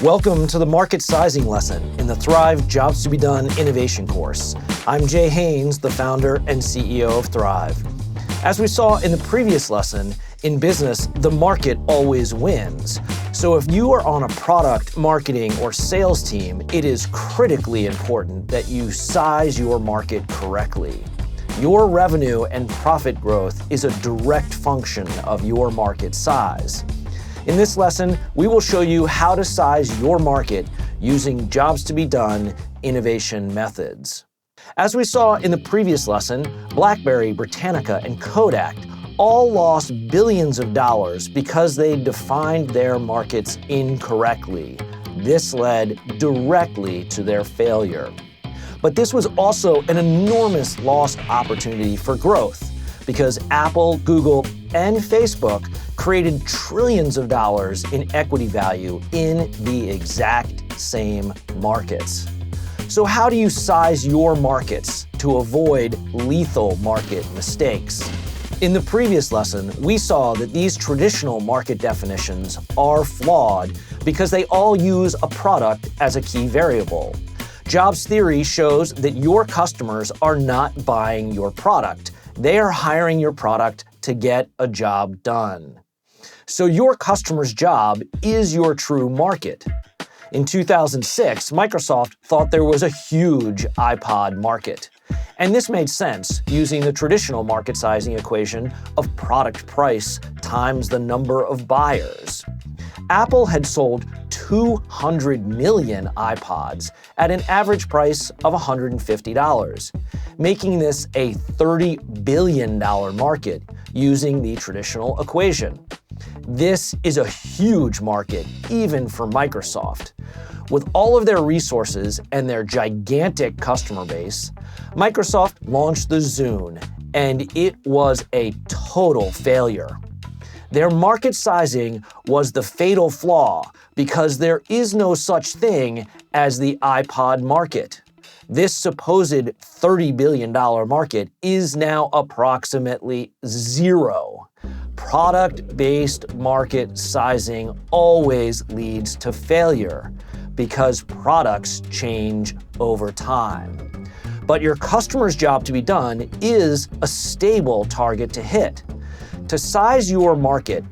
Welcome to the market sizing lesson in the Thrive Jobs to be Done innovation course. I'm Jay Haynes, the founder and CEO of Thrive. As we saw in the previous lesson, in business, the market always wins. So if you are on a product, marketing, or sales team, it is critically important that you size your market correctly. Your revenue and profit growth is a direct function of your market size. In this lesson, we will show you how to size your market using jobs to be done innovation methods. As we saw in the previous lesson, BlackBerry, Britannica, and Kodak all lost billions of dollars because they defined their markets incorrectly. This led directly to their failure. But this was also an enormous lost opportunity for growth because Apple, Google, and Facebook created trillions of dollars in equity value in the exact same markets. So how do you size your markets to avoid lethal market mistakes? In the previous lesson, we saw that these traditional market definitions are flawed because they all use a product as a key variable. Jobs theory shows that your customers are not buying your product. They are hiring your product to get a job done. So your customer's job is your true market. In 2006, Microsoft thought there was a huge iPod market. And this made sense using the traditional market sizing equation of product price times the number of buyers. Apple had sold 200 million iPods at an average price of $150, making this a $30 billion market using the traditional equation. This is a huge market, even for Microsoft. With all of their resources and their gigantic customer base, Microsoft launched the Zune, and it was a total failure. Their market sizing was the fatal flaw because there is no such thing as the iPod market. This supposed $30 billion market is now approximately zero. Product-based market sizing always leads to failure because products change over time. But your customer's job to be done is a stable target to hit. To size your market,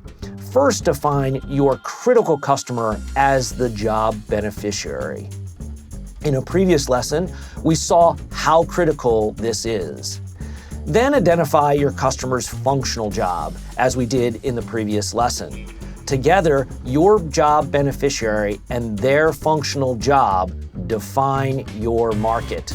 first define your critical customer as the job beneficiary. In a previous lesson, we saw how critical this is. Then identify your customer's functional job, as we did in the previous lesson. Together, your job beneficiary and their functional job define your market.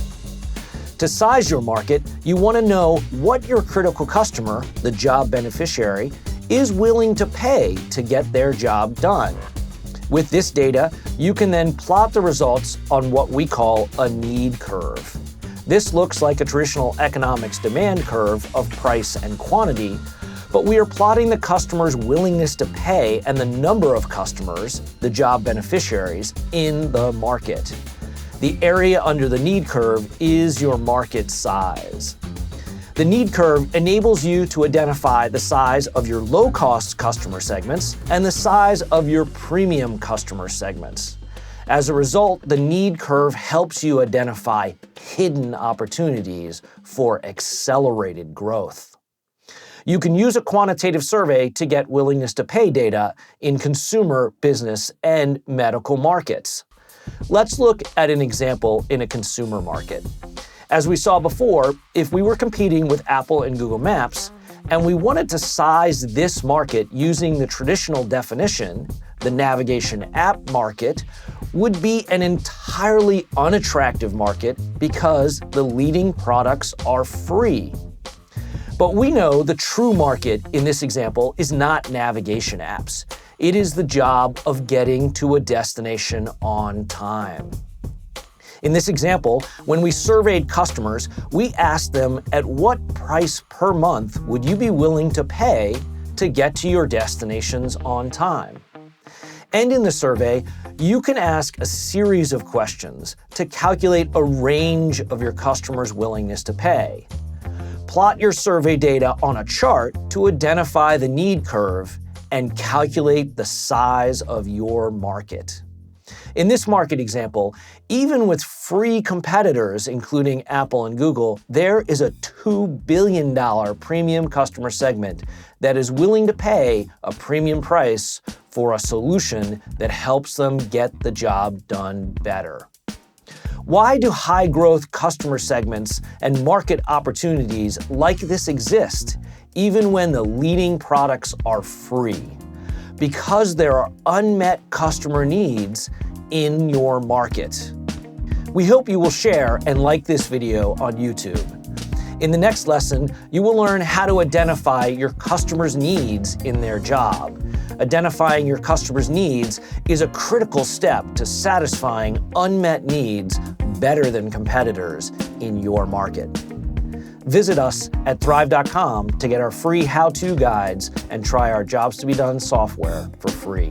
To size your market, you want to know what your critical customer, the job beneficiary, is willing to pay to get their job done. With this data, you can then plot the results on what we call a need curve. This looks like a traditional economics demand curve of price and quantity, but we are plotting the customer's willingness to pay and the number of customers, the job beneficiaries, in the market. The area under the need curve is your market size. The need curve enables you to identify the size of your low-cost customer segments and the size of your premium customer segments. As a result, the need curve helps you identify hidden opportunities for accelerated growth. You can use a quantitative survey to get willingness to pay data in consumer, business, and medical markets. Let's look at an example in a consumer market. As we saw before, if we were competing with Apple and Google Maps, and we wanted to size this market using the traditional definition, the navigation app market would be an entirely unattractive market because the leading products are free. But we know the true market in this example is not navigation apps. It is the job of getting to a destination on time. In this example, when we surveyed customers, we asked them at what price per month would you be willing to pay to get to your destinations on time. And in the survey, you can ask a series of questions to calculate a range of your customers' willingness to pay. Plot your survey data on a chart to identify the need curve and calculate the size of your market. In this market example, even with free competitors, including Apple and Google, there is a $2 billion premium customer segment that is willing to pay a premium price for a solution that helps them get the job done better. Why do high-growth customer segments and market opportunities like this exist, even when the leading products are free? Because there are unmet customer needs in your market. We hope you will share and like this video on YouTube. In the next lesson, you will learn how to identify your customers' needs in their job. Identifying your customers' needs is a critical step to satisfying unmet needs better than competitors in your market. Visit us at thrive.com to get our free how-to guides and try our Jobs to be Done software for free.